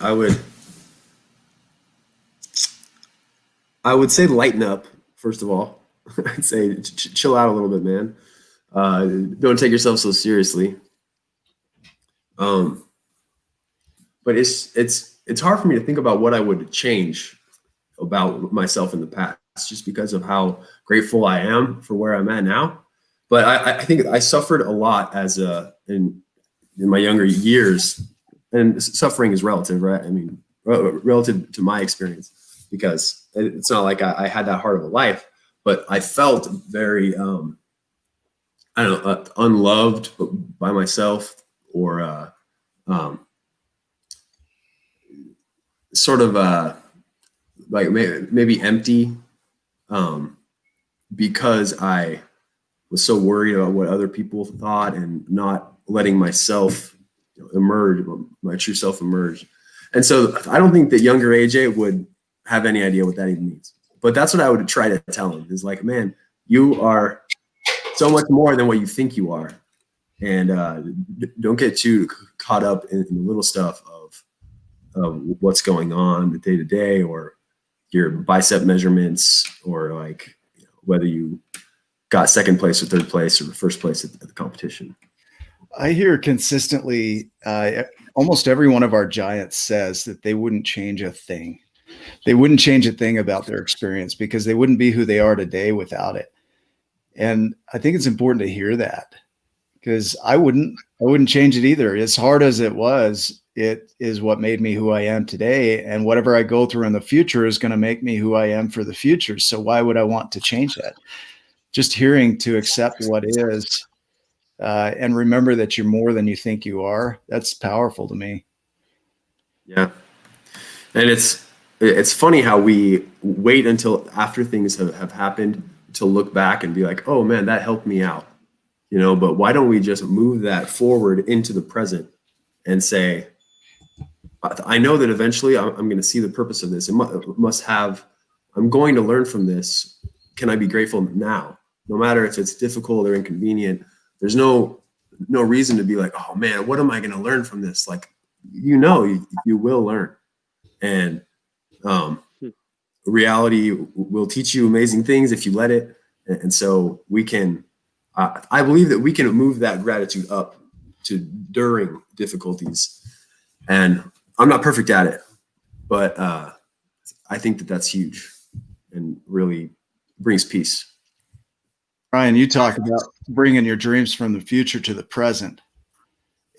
I would say lighten up, first of all. I'd say chill out a little bit, man. Don't take yourself so seriously. But it's hard for me to think about what I would change about myself in the past, just because of how grateful I am for where I'm at now. But I think I suffered a lot in my younger years, and suffering is relative, right? I mean, relative to my experience, because it's not like I had that hard of a life, but I felt very, I don't know, unloved by myself, or sort of like maybe empty, because I was so worried about what other people thought and not letting myself emerge, my true self emerge. And so I don't think that younger AJ would have any idea what that even means. But that's what I would try to tell him, is like, man, you are so much more than what you think you are. And don't get too caught up in the little stuff of what's going on day to day, or your bicep measurements, or like, whether you got second place or third place or first place at the competition. I hear consistently, almost every one of our giants says that they wouldn't change a thing. They wouldn't change a thing about their experience, because they wouldn't be who they are today without it. And I think it's important to hear that, because I wouldn't change it either. As hard as it was, it is what made me who I am today. And whatever I go through in the future is going to make me who I am for the future. So why would I want to change that? Just hearing to accept what is, and remember that you're more than you think you are. That's powerful to me. Yeah. And it's funny how we wait until after things have happened to look back and be like, oh man, that helped me out. But why don't we just move that forward into the present and say, I know that eventually I'm going to see the purpose of this. I'm going to learn from this. Can I be grateful now? No matter if it's difficult or inconvenient, there's no reason to be like, oh man, what am I going to learn from this? Like, you will learn. And reality will teach you amazing things if you let it. And so we can, I believe that we can move that gratitude up to during difficulties. And I'm not perfect at it, but I think that that's huge and really brings peace. Ryan, you talk about bringing your dreams from the future to the present,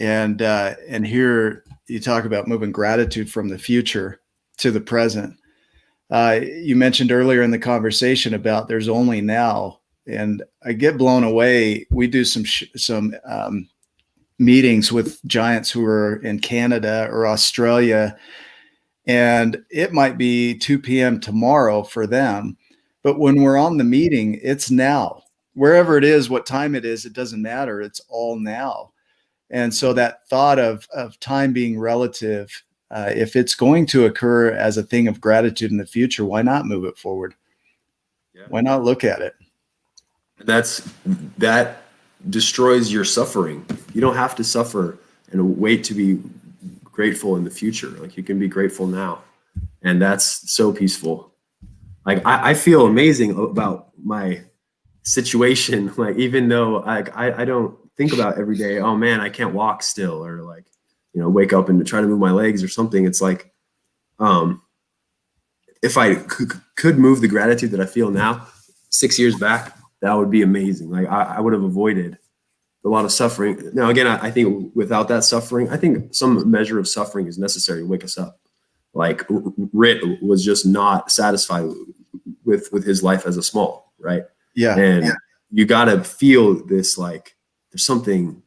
and here you talk about moving gratitude from the future to the present. You mentioned earlier in the conversation about there's only now, and I get blown away. We do some meetings with giants who are in Canada or Australia, and it might be 2 p.m. tomorrow for them, but when we're on the meeting, it's now. Wherever it is, what time it is, it doesn't matter. It's all now. And so that thought of time being relative, if it's going to occur as a thing of gratitude in the future, why not move it forward? Yeah. Why not look at it? That destroys your suffering. You don't have to suffer and wait to be grateful in the future. Like, you can be grateful now. And that's so peaceful. Like, I feel amazing about my situation. Like, even though I don't think about every day, oh man, I can't walk still, or like, wake up and try to move my legs or something. It's like, if I could move the gratitude that I feel now 6 years back, that would be amazing. Like, I would have avoided a lot of suffering. Now, again, I think without that suffering, I think some measure of suffering is necessary to wake us up. Like, Rit was just not satisfied with his life as a small, right? Yeah. And you got to feel this, like, there's something,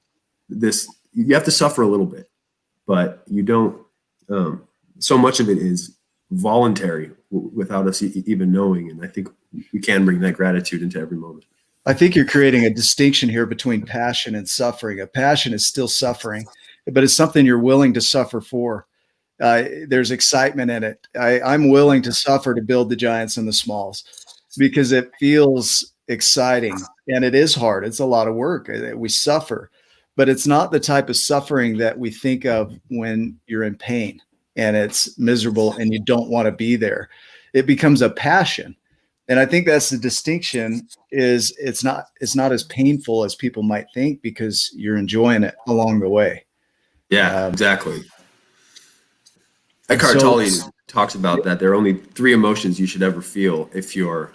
you have to suffer a little bit, but you don't, so much of it is voluntary without us even knowing. And I think we can bring that gratitude into every moment. I think you're creating a distinction here between passion and suffering. A passion is still suffering, but it's something you're willing to suffer for. There's excitement in it. I'm willing to suffer to build the giants and the smalls because it feels exciting, and it is hard. It's a lot of work. We suffer, but it's not the type of suffering that we think of when you're in pain and it's miserable and you don't want to be there. It becomes a passion. And I think that's the distinction, is it's not as painful as people might think because you're enjoying it along the way. Yeah, exactly. Eckhart Tolle talks about that. There are only 3 emotions you should ever feel if you're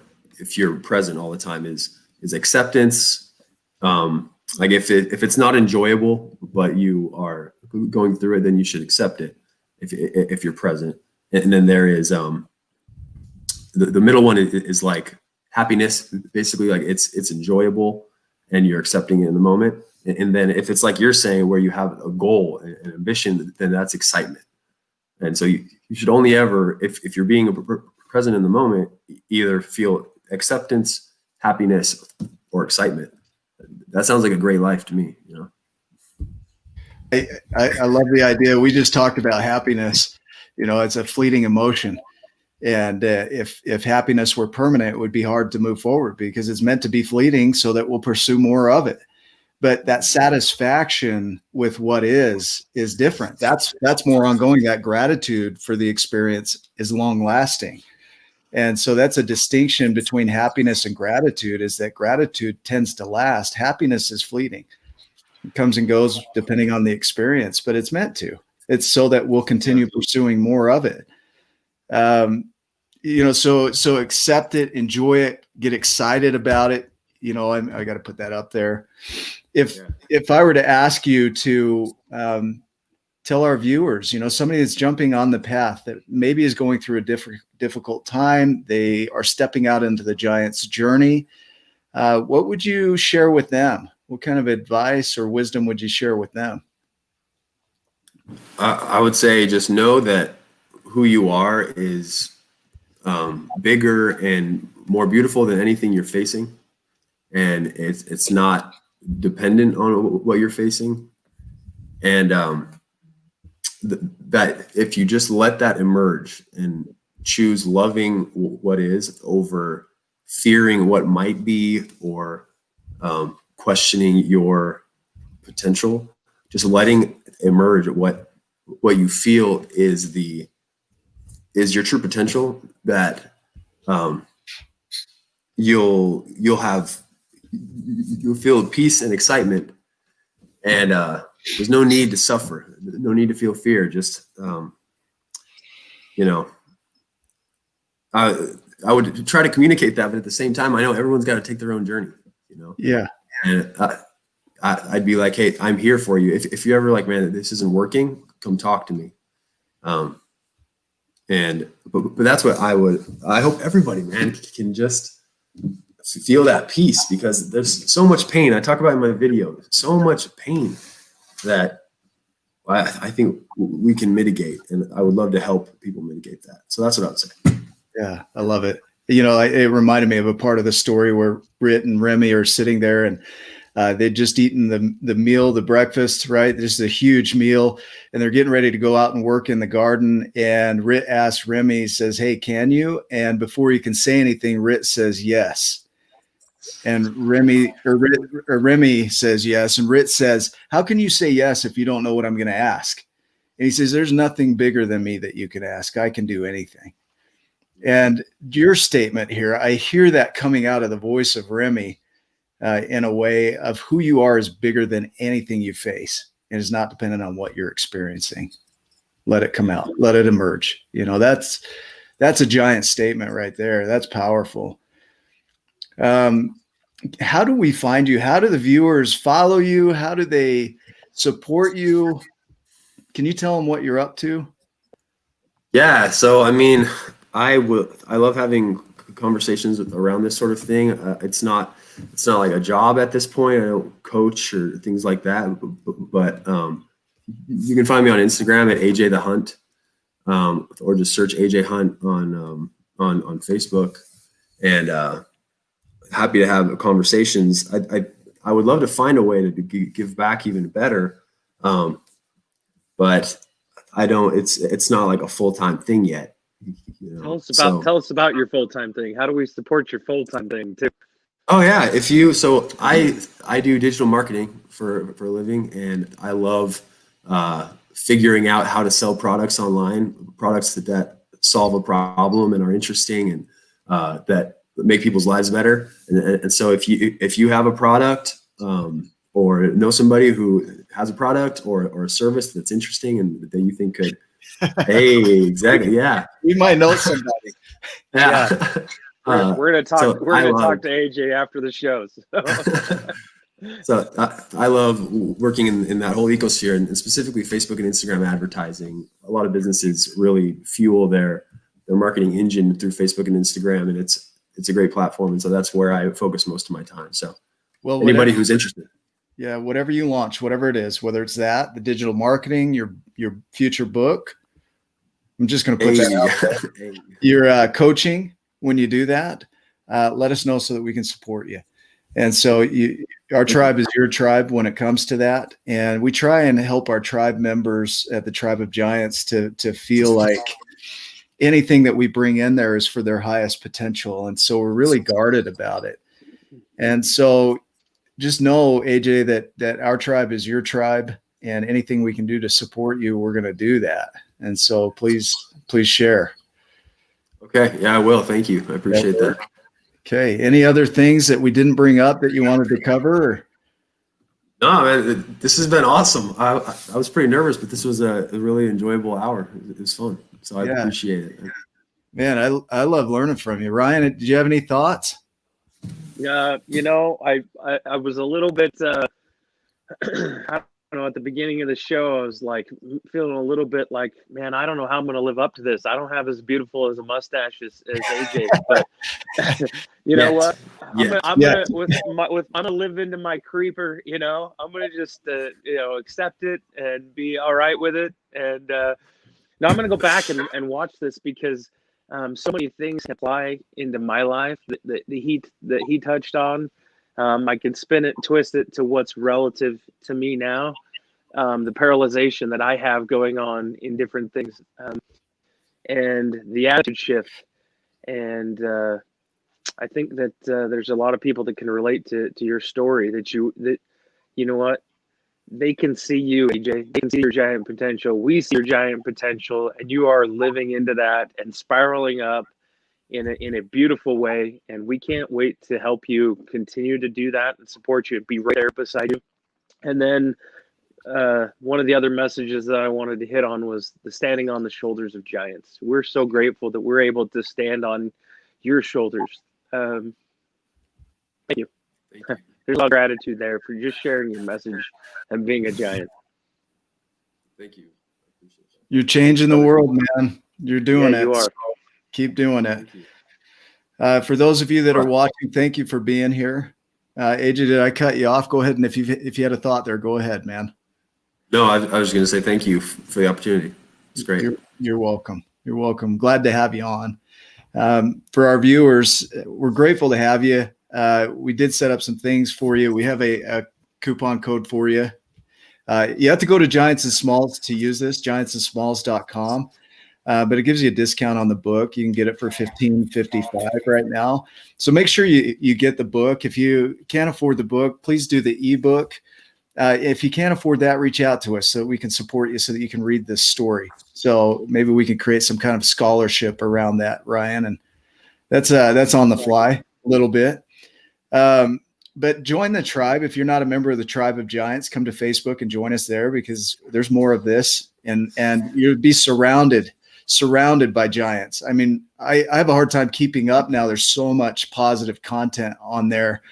present all the time is acceptance. Like if it's not enjoyable, but you are going through it, then you should accept it if you're present. And then there is the middle one is like happiness, basically, like it's enjoyable and you're accepting it in the moment. And then if it's like you're saying, where you have a goal and ambition, then that's excitement. And so you should only ever, if you're being present in the moment, either feel acceptance, happiness, or excitement. That sounds like a great life to me, you know? I love the idea. We just talked about happiness. You know, it's a fleeting emotion. And if happiness were permanent, it would be hard to move forward because it's meant to be fleeting so that we'll pursue more of it. But that satisfaction with what is different. That's more ongoing. That gratitude for the experience is long lasting. And so that's a distinction between happiness and gratitude, is that gratitude tends to last. Happiness is fleeting. It comes and goes depending on the experience, but it's meant to. It's so that we'll continue pursuing more of it. You know, so accept it, enjoy it, get excited about it. You know, I got to put that up there. If I were to ask you to tell our viewers, you know, somebody that's jumping on the path that maybe is going through a difficult time, they are stepping out into the giant's journey, what would you share with them? What kind of advice or wisdom would you share with them? I would say just know that who you are is bigger and more beautiful than anything you're facing. And it's not dependent on what you're facing. And that if you just let that emerge and choose loving what is over fearing what might be, or questioning your potential, just letting emerge what you feel is your true potential, that you'll feel peace and excitement, and there's no need to suffer, no need to feel fear. Just you know, I would try to communicate that, but at the same time, I know everyone's got to take their own journey, you know? Yeah. And I'd be like, hey, I'm here for you. If you're ever like, man, this isn't working, come talk to me. But that's what I hope everybody, man, can just feel that peace, because there's so much pain. I talk about in my video, so much pain that I think we can mitigate, and I would love to help people mitigate that. So that's what I would say. Yeah, I love it. You know, it reminded me of a part of the story where Britt and Remy are sitting there, and they'd just eaten the meal, the breakfast, right? This is a huge meal, and they're getting ready to go out and work in the garden. And Rit asks Remy, says, "Hey, can you?" And before he can say anything, Rit says yes. And Remy says yes. And Rit says, "How can you say yes if you don't know what I'm going to ask?" And he says, "There's nothing bigger than me that you can ask. I can do anything." And your statement here, I hear that coming out of the voice of Remy in a way of who you are is bigger than anything you face, and is not dependent on what you're experiencing. Let it come out. Let it emerge. You know, that's a giant statement right there. That's powerful. How do we find you? How do the viewers follow you? How do they support you? Can you tell them what you're up to? Yeah. So, I mean, I love having conversations around this sort of thing. It's not like a job at this point. I don't coach or things like that, but you can find me on Instagram at AJ the Hunt, or just search AJ Hunt on Facebook. And happy to have conversations. I would love to find a way to give back even better. But I don't, it's not like a full-time thing yet. You know? Tell us about your full-time thing. How do we support your full-time thing too? Oh yeah. I do digital marketing for a living, and I love figuring out how to sell products online, products that solve a problem and are interesting and that make people's lives better. And so if you have a product or know somebody who has a product or a service that's interesting and that you think could, hey, exactly, yeah, We might know somebody. yeah. We're gonna talk. We're gonna talk to AJ after the show. So I love working in that whole ecosphere, and specifically Facebook and Instagram advertising. A lot of businesses really fuel their marketing engine through Facebook and Instagram, and it's a great platform. And so that's where I focus most of my time. So anybody who's interested. Yeah, whatever you launch, whatever it is, whether it's the digital marketing, your future book. I'm just going to put that out there. Your coaching, when you do that, let us know so that we can support you. And so our tribe is your tribe when it comes to that. And we try and help our tribe members at the Tribe of Giants to feel like anything that we bring in there is for their highest potential. And so we're really guarded about it. And so just know, AJ, that our tribe is your tribe, and anything we can do to support you, we're going to do that. And so please share. Okay. Yeah, I will. Thank you. I appreciate that. Okay. Any other things that we didn't bring up that you wanted to cover? Or? No, man, this has been awesome. I was pretty nervous, but this was a really enjoyable hour. It was fun. So I appreciate it. Man, I love learning from you. Ryan, did you have any thoughts? I was a little bit, I don't know, at the beginning of the show, I was like feeling a little bit like, man, I don't know how I'm going to live up to this. I don't have as beautiful as a mustache as AJ, but you know what? I'm gonna live into my creeper. You know, I'm gonna just accept it and be all right with it. And now I'm gonna go back and watch this because so many things apply into my life that he touched on. I can spin it and twist it to what's relative to me now. The paralyzation that I have going on in different things, and the attitude shift. And I think that there's a lot of people that can relate to your story, that you know what, they can see you, AJ. They can see your giant potential. We see your giant potential, and you are living into that and spiraling up in a beautiful way. And we can't wait to help you continue to do that and support you and be right there beside you. And then one of the other messages that I wanted to hit on was the standing on the shoulders of giants. We're so grateful that we're able to stand on your shoulders. Thank you. There's a lot of gratitude there for just sharing your message and being a giant. Thank you. You're changing the world, man. You're doing it. You are. So keep doing it. For those of you that are watching, thank you for being here. AJ, did I cut you off? Go ahead, and if you had a thought there, go ahead, man. No, I was going to say thank you for the opportunity. It's great. You're welcome. You're welcome. Glad to have you on. For our viewers, we're grateful to have you. We did set up some things for you. We have a coupon code for you. You have to go to Giants and Smalls to use this, giantsandsmalls.com. But it gives you a discount on the book. You can get it for $15.55 right now. So make sure you get the book. If you can't afford the book, please do the ebook. If you can't afford that, reach out to us so that we can support you so that you can read this story. So maybe we can create some kind of scholarship around that, Ryan. And that's on the fly a little bit. But join the tribe. If you're not a member of the Tribe of Giants, come to Facebook and join us there, because there's more of this, and you'll be surrounded by giants. I mean, I have a hard time keeping up now. There's so much positive content on there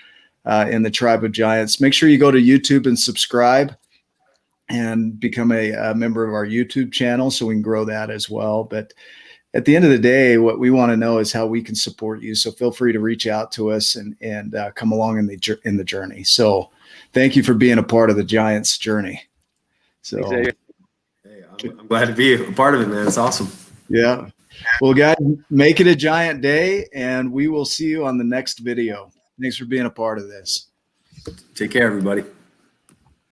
in the Tribe of Giants. Make sure you go to YouTube and subscribe and become a member of our YouTube channel so we can grow that as well. But at the end of the day, what we want to know is how we can support you. So feel free to reach out to us and come along in the journey. So thank you for being a part of the Giants journey. So hey, I'm glad to be a part of it, man. It's awesome. Yeah. Well, guys, make it a giant day, and we will see you on the next video. Thanks for being a part of this. Take care, everybody.